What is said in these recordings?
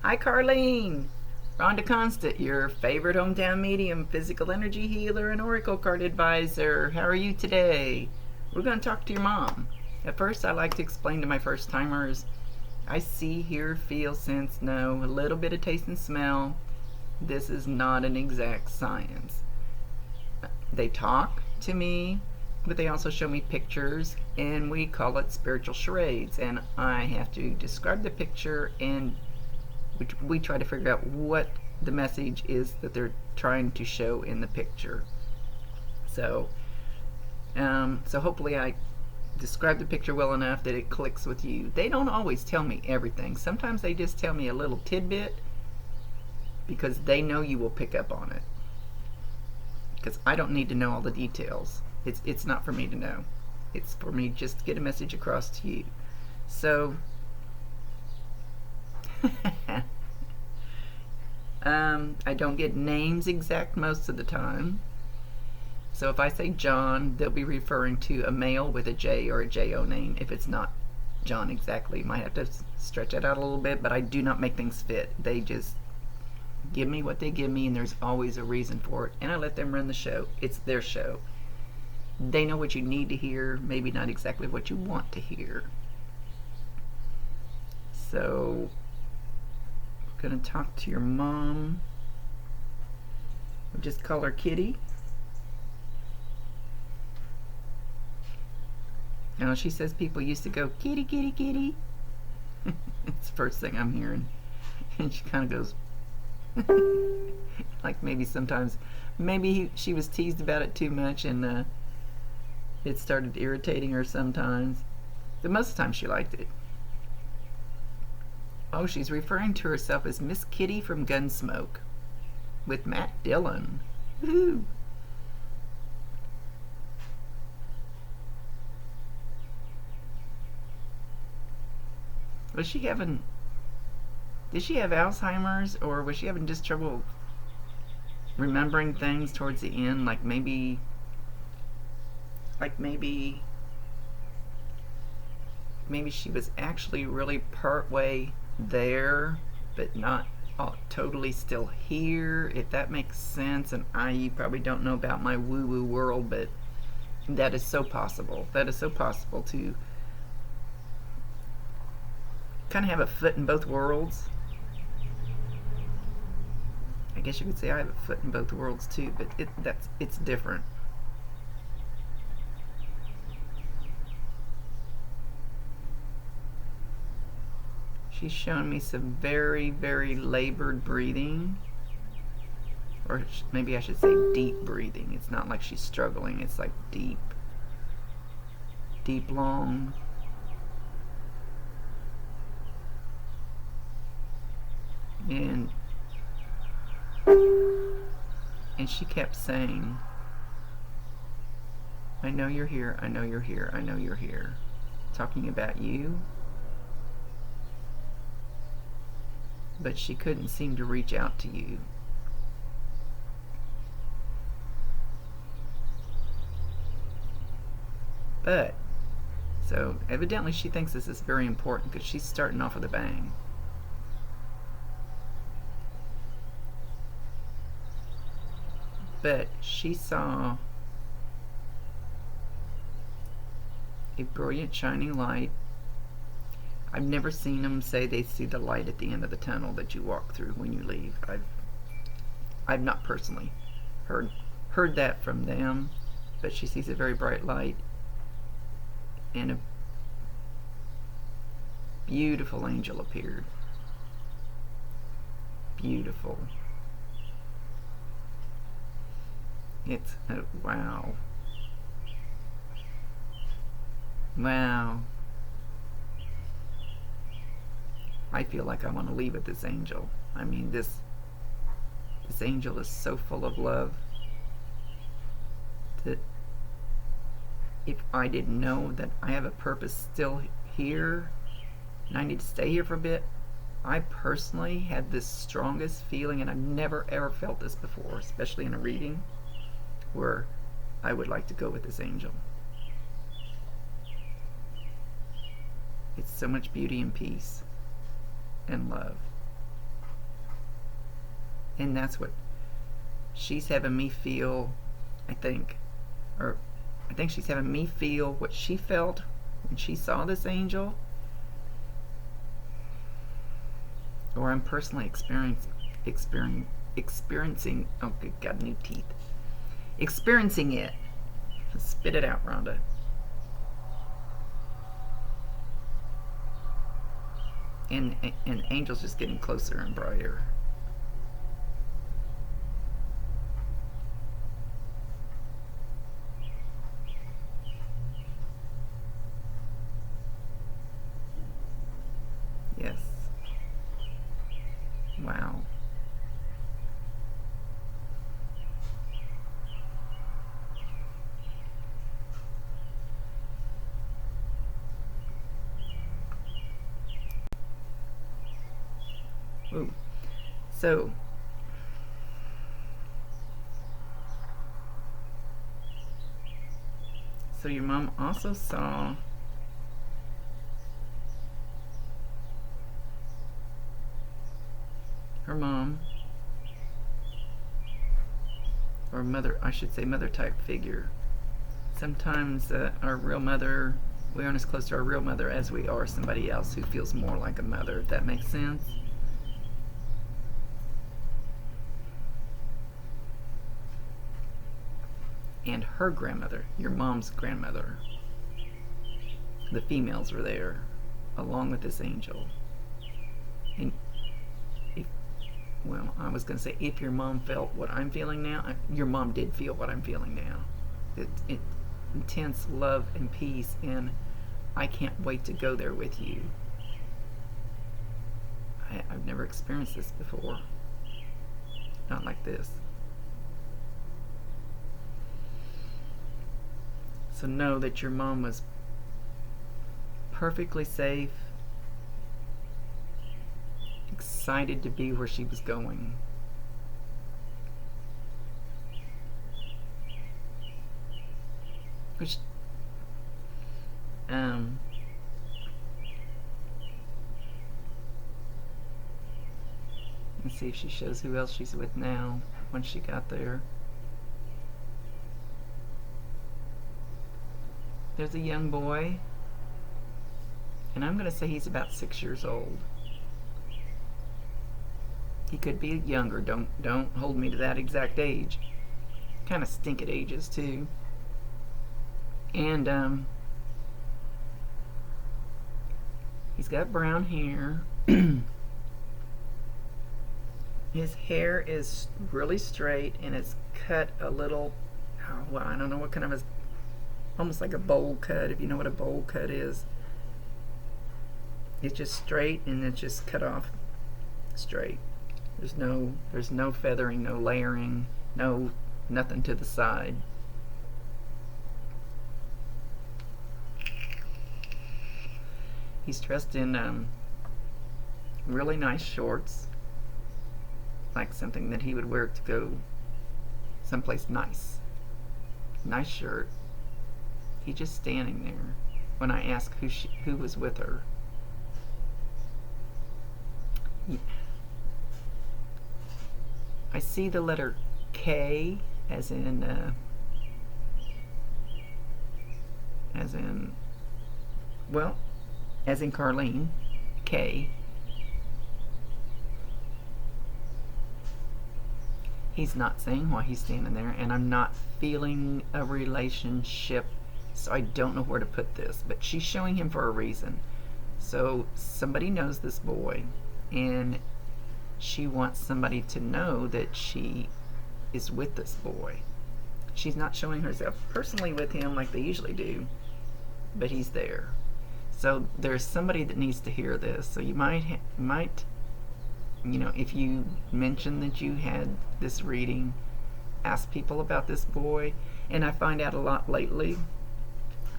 Hi, Karlene. Rhonda Constant, your favorite hometown medium, physical energy healer, and oracle card advisor. How are you today? We're going to talk to your mom. At first, I like to explain to my first timers I see, hear, feel, sense, know, a little bit of taste and smell. This is not an exact science. They talk to me, but they also show me pictures, and we call it spiritual charades. And I have to describe the picture, and we try to figure out what the message is that they're trying to show in the picture. So, so hopefully I describe the picture well enough that it clicks with you. They don't always tell me everything. Sometimes they just tell me a little tidbit because they know you will pick up on it. Because I don't need to know all the details. It's not for me to know. It's for me just to get a message across to you. So, I don't get names exact most of the time. So if I say John, they'll be referring to a male with a J or a J-O name. If it's not John exactly, might have to stretch it out a little bit, but I do not make things fit. They just give me what they give me, and there's always a reason for it, and I let them run the show. It's their show. They know what you need to hear, maybe not exactly what you want to hear. So, I'm going to talk to your mom. We'll just call her Kitty. Now, she says people used to go, kitty, kitty, kitty. It's the first thing I'm hearing. And she kind of goes, like maybe sometimes, maybe she was teased about it too much, and it started irritating her sometimes. But most of the time she liked it. Oh, she's referring to herself as Miss Kitty from Gunsmoke with Matt Dillon. Woohoo! Was she having... Did she have Alzheimer's, or was she having just trouble remembering things towards the end? Like maybe she was actually really part way there, but not totally still here, if that makes sense. And you probably don't know about my woo-woo world, but that is so possible. That is so possible to kind of have a foot in both worlds. I guess you could say I have a foot in both worlds too, but it's different. She's showing me some very, very labored breathing. Or maybe I should say deep breathing. It's not like she's struggling. It's like deep, deep, long. And she kept saying, I know you're here, I know you're here, I know you're here. Talking about you. But she couldn't seem to reach out to you. But, so evidently she thinks this is very important because she's starting off with a bang. But she saw a brilliant shining light. I've never seen them say they see the light at the end of the tunnel that you walk through when you leave. I've not personally heard that from them, but she sees a very bright light, and a beautiful angel appeared. Beautiful. It's wow. Wow. I feel like I want to leave with this angel. I mean, this angel is so full of love that if I didn't know that I have a purpose still here and I need to stay here for a bit, I personally had this strongest feeling, and I've never ever felt this before, especially in a reading, where I would like to go with this angel. It's so much beauty and peace and love. And that's what she's having me feel, I think. Or I think she's having me feel what she felt when she saw this angel. Or I'm personally experiencing, oh good God, new teeth. Experiencing it. Spit it out, Rhonda. And angel's just getting closer and brighter. Yes. Wow. Ooh. So your mom also saw her mom, or mother, I should say mother type figure. Sometimes our real mother, we aren't as close to our real mother as we are somebody else who feels more like a mother, if that makes sense. And her grandmother, your mom's grandmother, the females were there along with this angel. And if, well, I was going to say, if your mom felt what I'm feeling now, your mom did feel what I'm feeling now. It intense love and peace, and I can't wait to go there with you. I've never experienced this before. Not like this. So know that your mom was perfectly safe, excited to be where she was going. Which, let's see if she shows who else she's with now once she got there. There's a young boy, and I'm going to say he's about 6 years old. He could be younger. Don't hold me to that exact age. Kind of stink at ages too. And he's got brown hair. His hair is really straight and it's cut a little, oh, well, I don't know what kind of a, almost like a bowl cut, if you know what a bowl cut is. It's just straight and it's just cut off straight. There's no feathering, no layering, nothing to the side. He's dressed in really nice shorts, like something that he would wear to go someplace nice. Nice shirt. He's just standing there when I asked who was with her. I see the letter K as in Karlene, K. He's not saying why he's standing there, and I'm not feeling a relationship, so I don't know where to put this, but she's showing him for a reason. So somebody knows this boy, and she wants somebody to know that she is with this boy. She's not showing herself personally with him like they usually do, but he's there. So there's somebody that needs to hear this. So you might, if you mention that you had this reading, ask people about this boy. And I find out a lot lately,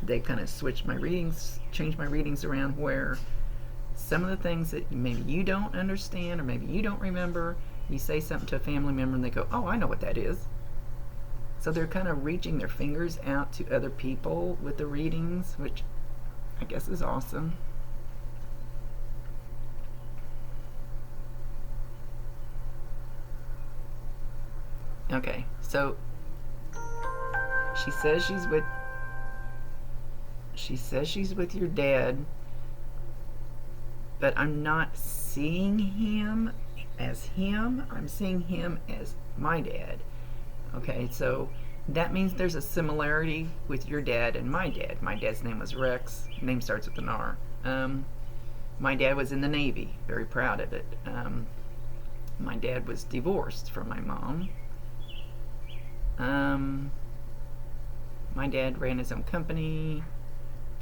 they kind of switched my readings, changed my readings around, where some of the things that maybe you don't understand or maybe you don't remember, you say something to a family member and they go, oh, I know what that is. So they're kind of reaching their fingers out to other people with the readings, which I guess is awesome. Okay, so she says she's with your dad, but I'm not seeing him as him. I'm seeing him as my dad. Okay, so that means there's a similarity with your dad and my dad. My dad's name was Rex. Name starts with an R. My dad was in the Navy. Very proud of it. My dad was divorced from my mom. My dad ran his own company.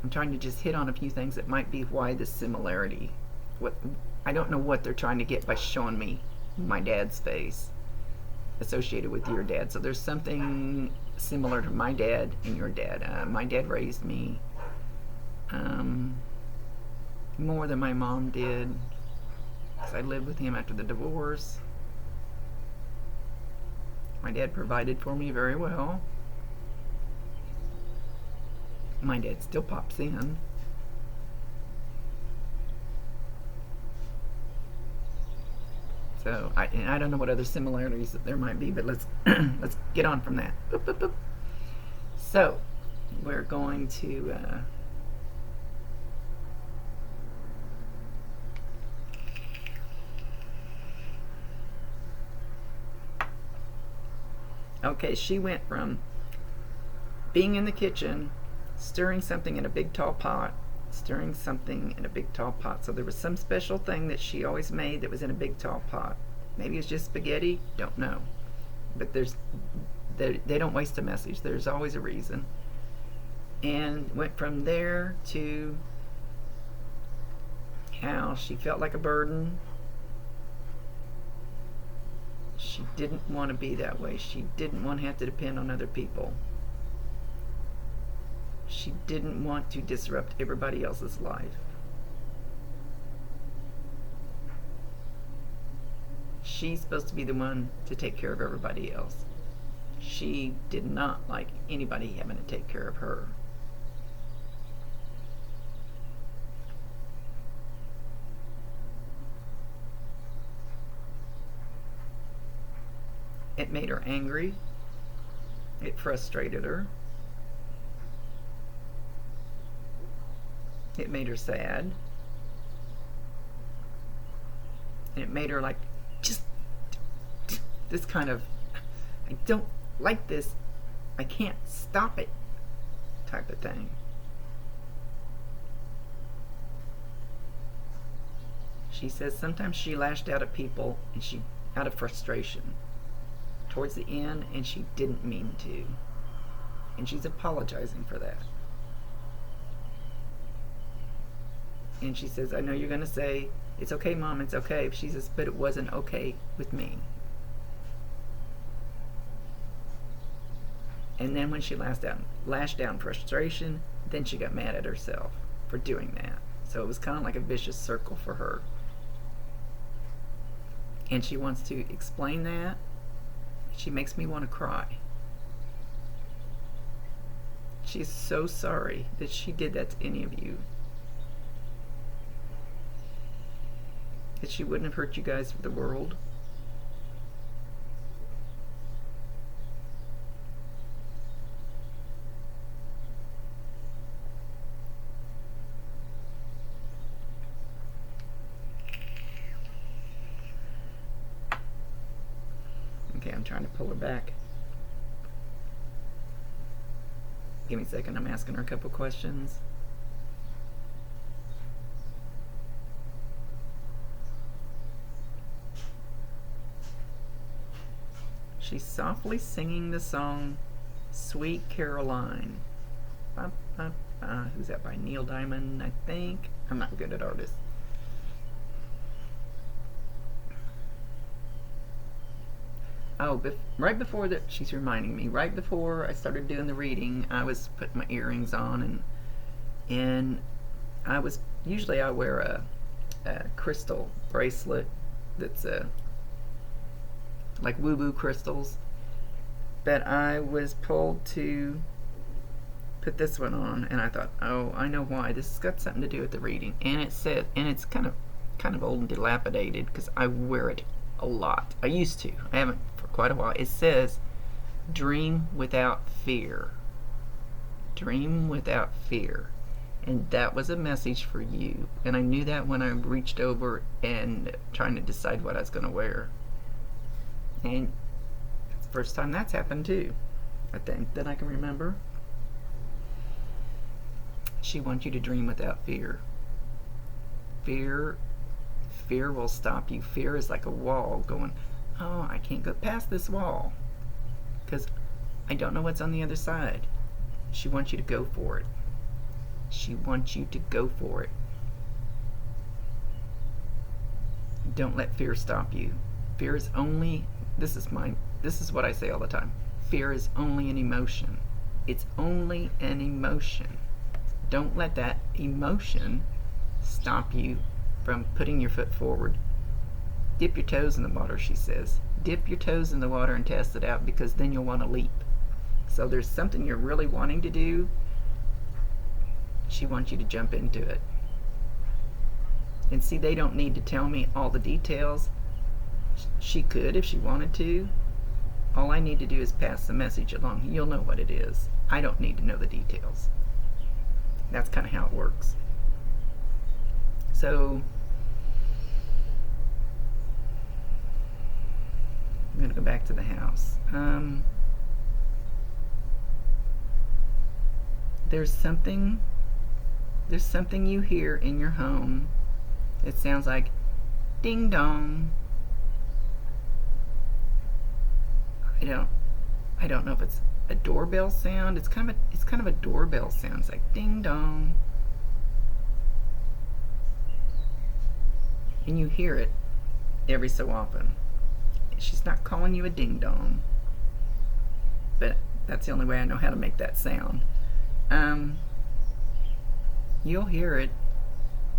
I'm trying to just hit on a few things that might be why the similarity. I don't know what they're trying to get by showing me my dad's face associated with your dad. So there's something similar to my dad and your dad. My dad raised me more than my mom did, because I lived with him after the divorce. My dad provided for me very well. My dad still pops in. So I don't know what other similarities that there might be, but let's let's get on from that. Boop, boop, boop. So we're going to okay, she went from being in the kitchen, stirring something in a big tall pot, stirring something in a big tall pot. So there was some special thing that she always made that was in a big tall pot. Maybe it's just spaghetti, don't know. But they don't waste a message. There's always a reason. And went from there to how she felt like a burden. She didn't want to be that way. She didn't want to have to depend on other people. She didn't want to disrupt everybody else's life. She's supposed to be the one to take care of everybody else. She did not like anybody having to take care of her. It made her angry. It frustrated her. It made her sad. And it made her like, just this kind of, I don't like this, I can't stop it type of thing. She says sometimes she lashed out at people and she out of frustration towards the end, and she didn't mean to. And she's apologizing for that. And she says, I know you're going to say, it's okay, Mom, it's okay. She says, but it wasn't okay with me. And then when she lashed out in frustration, then she got mad at herself for doing that. So it was kind of like a vicious circle for her. And she wants to explain that. She makes me want to cry. She's so sorry that she did that to any of you. That she wouldn't have hurt you guys for the world. Okay, I'm trying to pull her back. Give me a second, I'm asking her a couple questions. She's softly singing the song Sweet Caroline. Who's that by? Neil Diamond, I think. I'm not good at artists. Oh, right before that, she's reminding me, right before I started doing the reading, I was putting my earrings on, and usually I wear a crystal bracelet that's like woo-woo crystals, but I was pulled to put this one on, and I thought, oh, I know why. This has got something to do with the reading, and it's kind of old and dilapidated because I wear it a lot. I used to. I haven't for quite a while. It says, dream without fear. Dream without fear. And that was a message for you. And I knew that when I reached over and trying to decide what I was going to wear. And it's the first time that's happened too, I think, that I can remember. She wants you to dream without fear. Fear will stop you. Fear is like a wall going, oh, I can't go past this wall because I don't know what's on the other side. She wants you to go for it. She wants you to go for it. Don't let fear stop you. Fear is only, this is what I say all the time. Fear is only an emotion. It's only an emotion. Don't let that emotion stop you from putting your foot forward. Dip your toes in the water, she says. Dip your toes in the water and test it out, because then you'll want to leap. So there's something you're really wanting to do. She wants you to jump into it. And see, they don't need to tell me all the details. She could if she wanted to. All I need to do is pass the message along. You'll know what it is. I don't need to know the details. That's kind of how it works. So I'm going to go back to the house. There's something you hear in your home. It sounds like ding dong. I don't know if it's a doorbell sound. It's kind of a doorbell sound. It's like ding dong. And you hear it every so often. She's not calling you a ding dong, but that's the only way I know how to make that sound. You'll hear it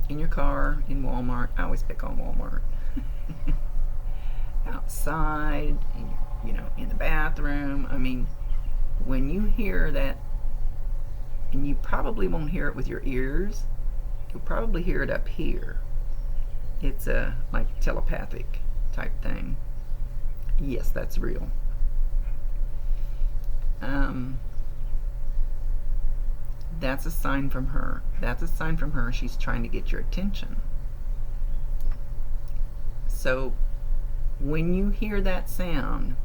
in your car, in Walmart. I always pick on Walmart. Outside, in the bathroom. I mean, when you hear that, and you probably won't hear it with your ears, you'll probably hear it up here. It's a like telepathic type thing. Yes, that's real. That's a sign from her. That's a sign from her. She's trying to get your attention. So when you hear that sound,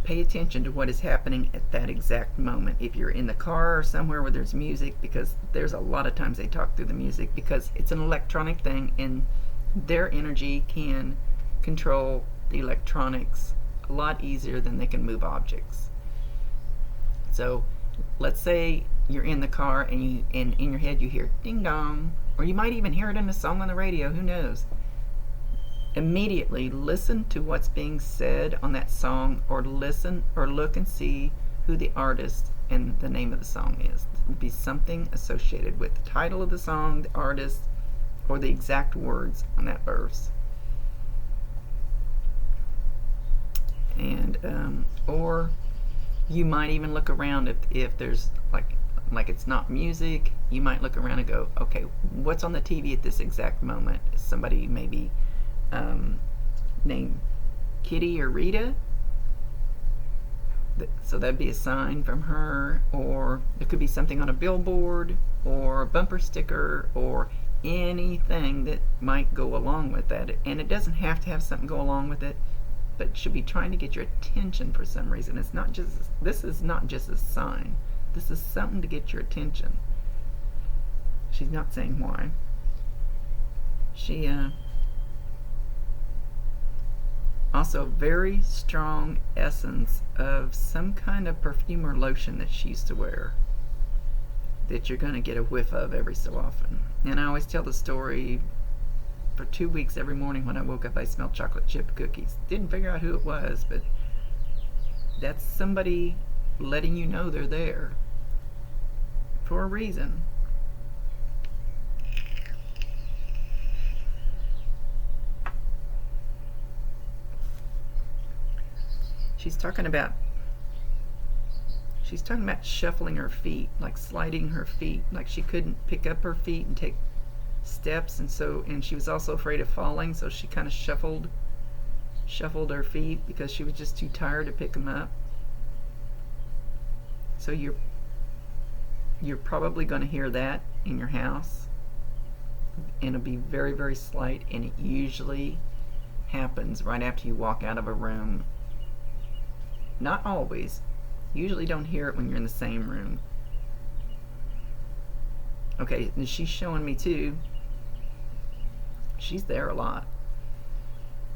pay attention to what is happening at that exact moment. If you're in the car or somewhere where there's music, because there's a lot of times they talk through the music, because it's an electronic thing and their energy can control the electronics a lot easier than they can move objects. So let's say you're in the car and in your head you hear ding dong, or you might even hear it in a song on the radio, who knows. Immediately listen to what's being said on that song, or listen or look and see who the artist and the name of the song is. It will be something associated with the title of the song, the artist, or the exact words on that verse. And or you might even look around if there's like it's not music. You might look around and go, okay, what's on the TV at this exact moment? Somebody maybe named Kitty or Rita. So that'd be a sign from her. Or there could be something on a billboard or a bumper sticker or anything that might go along with that. And it doesn't have to have something go along with it, but she'll be trying to get your attention for some reason. This is not just a sign. This is something to get your attention. She's not saying why. She also very strong essence of some kind of perfume or lotion that she used to wear, that you're going to get a whiff of every so often. And I always tell the story. For 2 weeks, every morning when I woke up, I smelled chocolate chip cookies. Didn't figure out who it was, but that's somebody letting you know they're there for a reason. She's talking about shuffling her feet, like sliding her feet, like she couldn't pick up her feet and take steps, and she was also afraid of falling, so she kind of shuffled shuffled her feet because she was just too tired to pick them up. So you're probably going to hear that in your house, and it'll be very, very slight, and it usually happens right after you walk out of a room. Not always. Usually don't hear it when you're in the same room. Okay, and she's showing me too, she's there a lot,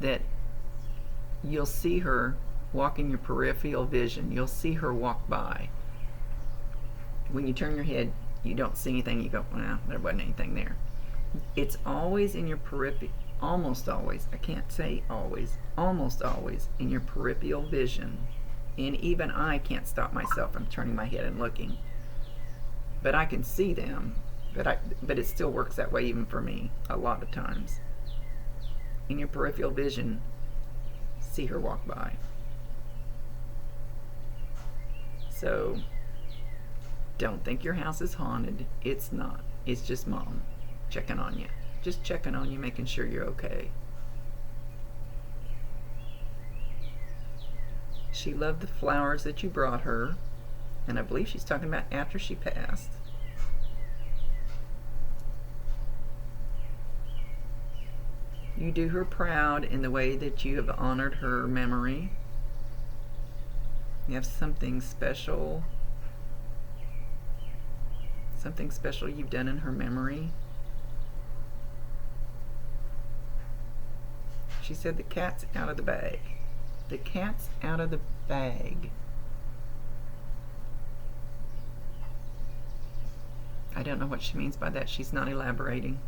that you'll see her walk in your peripheral vision. You'll see her walk by. When you turn your head, you don't see anything. You go, well, there wasn't anything there. It's always in your peripheral, almost always, I can't say always, almost always in your peripheral vision. And even I can't stop myself from turning my head and looking. But I can see them. But it still works that way even for me a lot of times. In your peripheral vision, see her walk by. So don't think your house is haunted. It's not. It's just Mom checking on you. Just checking on you, making sure you're okay. She loved the flowers that you brought her, and I believe she's talking about after she passed. You do her proud in the way that you have honored her memory. You have something special you've done in her memory. She said the cat's out of the bag. The cat's out of the bag. I don't know what she means by that. She's not elaborating.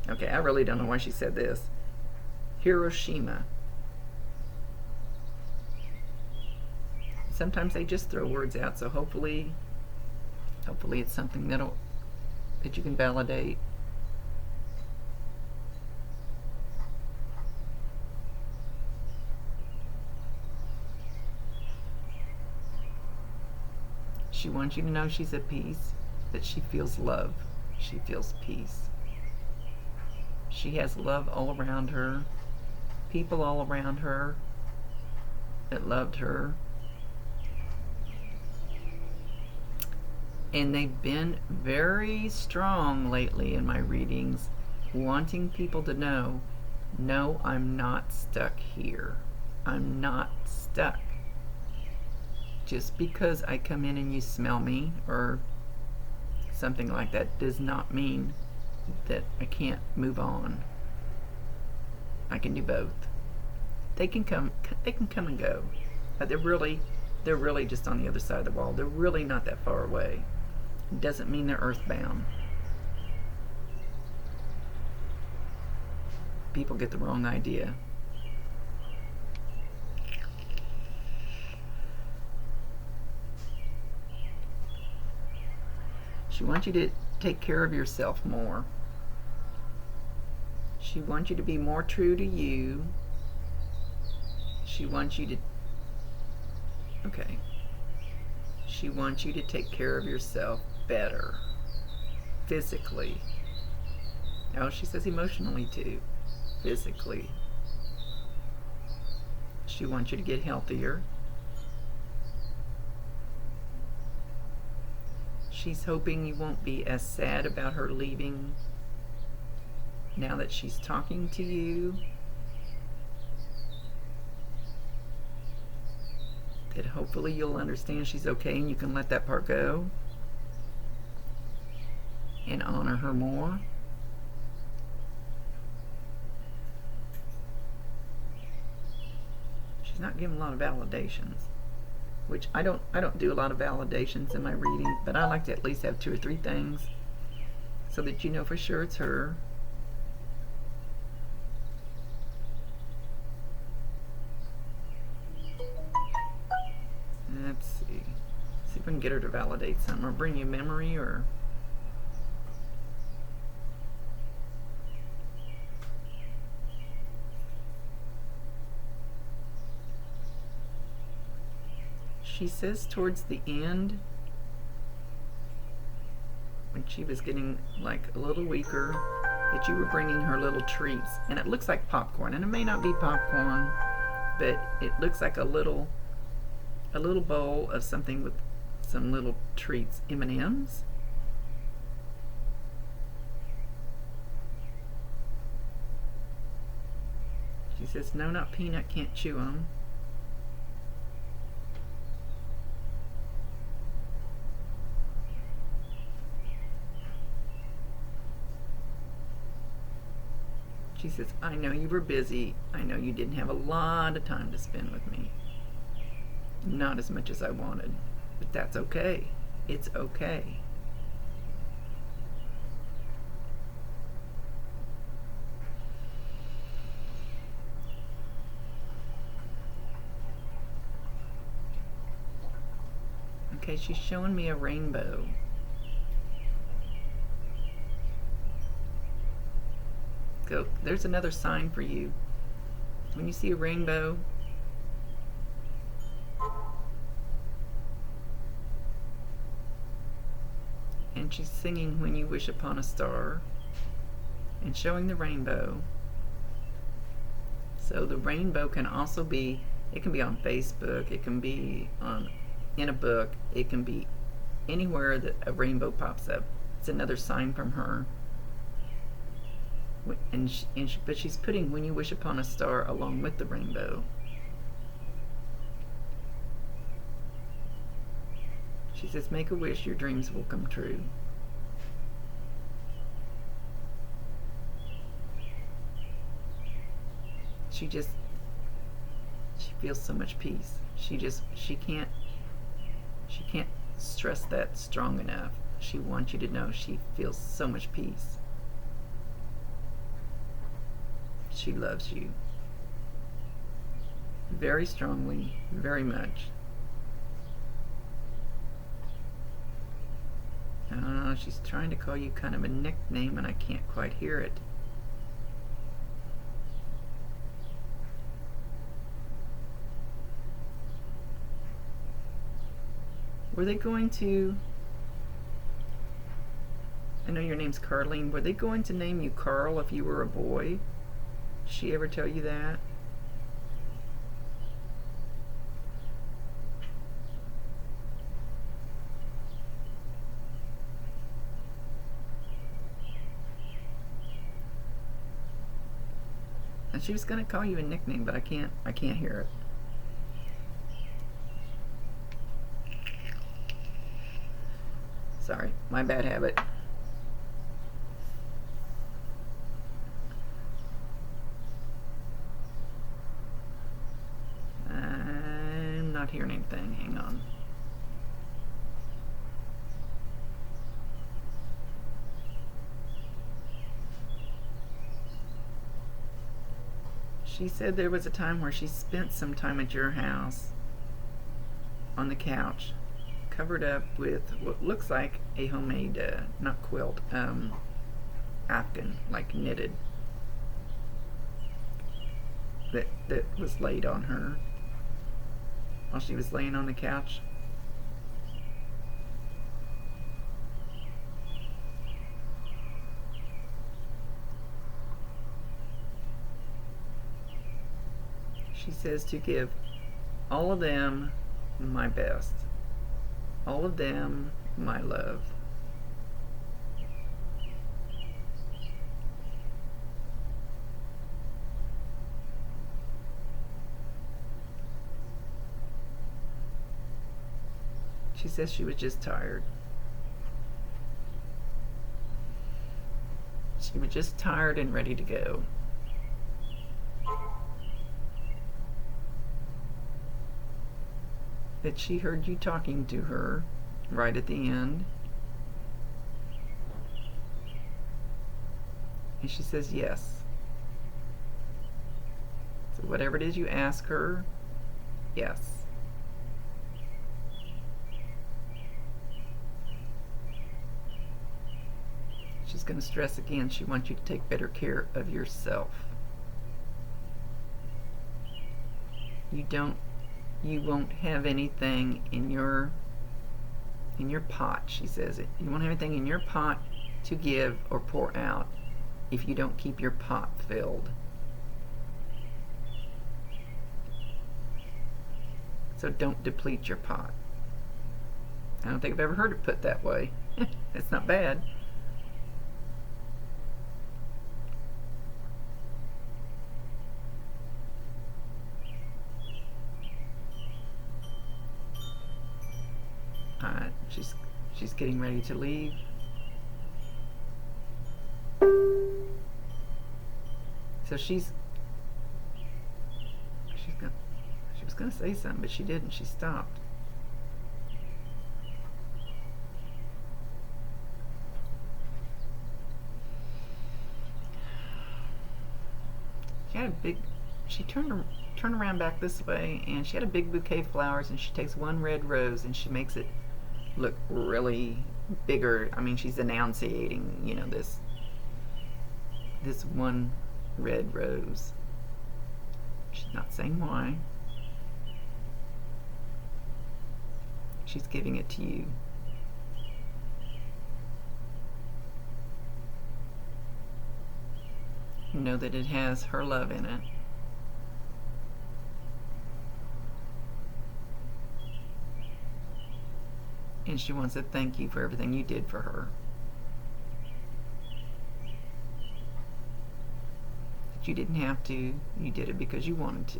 Okay, I really don't know why she said this. Hiroshima. Sometimes they just throw words out, so hopefully it's something that you can validate. She wants you to know she's at peace, that she feels love, she feels peace. She has love all around her, people all around her that loved her. And they've been very strong lately in my readings, wanting people to know, no, I'm not stuck here. I'm not stuck. Just because I come in and you smell me or something like that does not mean that I can't move on. I can do both. They can come and go. But they're really just on the other side of the wall. They're really not that far away. It doesn't mean they're earthbound. People get the wrong idea. She wants you to take care of yourself more. She wants you to be more true to you. She wants you to... Okay. She wants you to take care of yourself better. Physically. Oh, she says emotionally too. Physically. She wants you to get healthier. She's hoping you won't be as sad about her leaving now that she's talking to you. That hopefully you'll understand she's okay and you can let that part go and honor her more. She's not giving a lot of validations, which I don't do a lot of validations in my reading, but I like to at least have 2 or 3 things so that you know for sure it's her. Let's see if we can get her to validate something or bring you memory or... She says towards the end she was getting like a little weaker, that you were bringing her little treats. And it looks like popcorn, and it may not be popcorn, but it looks like a little bowl of something with some little treats, M&Ms. She says, no, not peanut, can't chew them. She says, I know you were busy. I know you didn't have a lot of time to spend with me. Not as much as I wanted, but that's okay. It's okay. Okay, she's showing me a rainbow. Go. There's another sign for you. When you see a rainbow, and she's singing When You Wish Upon a Star and showing the rainbow. So the rainbow can also be, it can be on Facebook, it can be in a book, it can be anywhere that a rainbow pops up. It's another sign from her. But she's putting When You Wish Upon a Star along with the rainbow. She says, make a wish, your dreams will come true. She feels so much peace. She can't stress that strong enough. She wants you to know she feels so much peace. She loves you very strongly, very much. She's trying to call you kind of a nickname, and I can't quite hear it. Were they going to, I know your name's Karlene, were they going to name you Carl if you were a boy? Did she ever tell you that? And she was going to call you a nickname, but I can't hear it. Sorry, my bad habit. I'm not hearing anything. Hang on. She said there was a time where she spent some time at your house on the couch, covered up with what looks like a homemade, not quilt, afghan, like knitted, that was laid on her while she was laying on the couch. She says to give all of them my best, all of them my love. She says she was just tired. She was just tired and ready to go. That she heard you talking to her right at the end. And she says yes. So whatever it is you ask her, yes. She's going to stress again, she wants you to take better care of yourself. You won't have anything in your in your pot, she says it. You won't have anything in your pot to give or pour out if you don't keep your pot filled. So don't deplete your pot. I don't think I've ever heard it put that way. It's not bad. She's getting ready to leave. So she was gonna say something, but she didn't. She stopped. She turned around back this way, and she had a big bouquet of flowers, and she takes one red rose and she makes it look really bigger. I mean, she's enunciating, this one red rose. She's not saying why. She's giving it to you. Know that it has her love in it. And she wants to thank you for everything you did for her. That you didn't have to. You did it because you wanted to.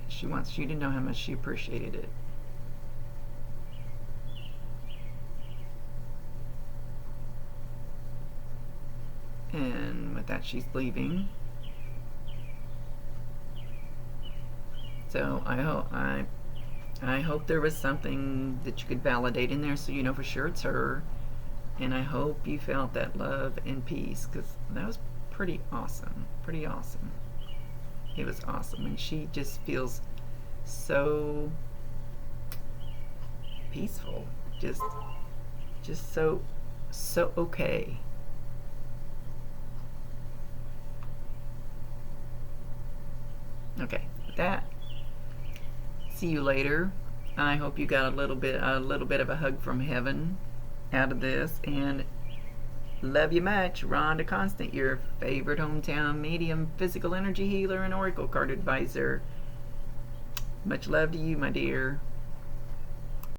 She wants you to know how much she appreciated it. And with that, she's leaving. So I hope there was something that you could validate in there, so you know for sure it's her. And I hope you felt that love and peace, because that was pretty awesome. Pretty awesome. It was awesome, and she just feels so peaceful. Just so okay. Okay, with that, see you later. I hope you got a little bit of a hug from heaven out of this, and love you much. Rhonda Constant, your favorite hometown medium, physical energy healer, and oracle card advisor. Much love to you, my dear.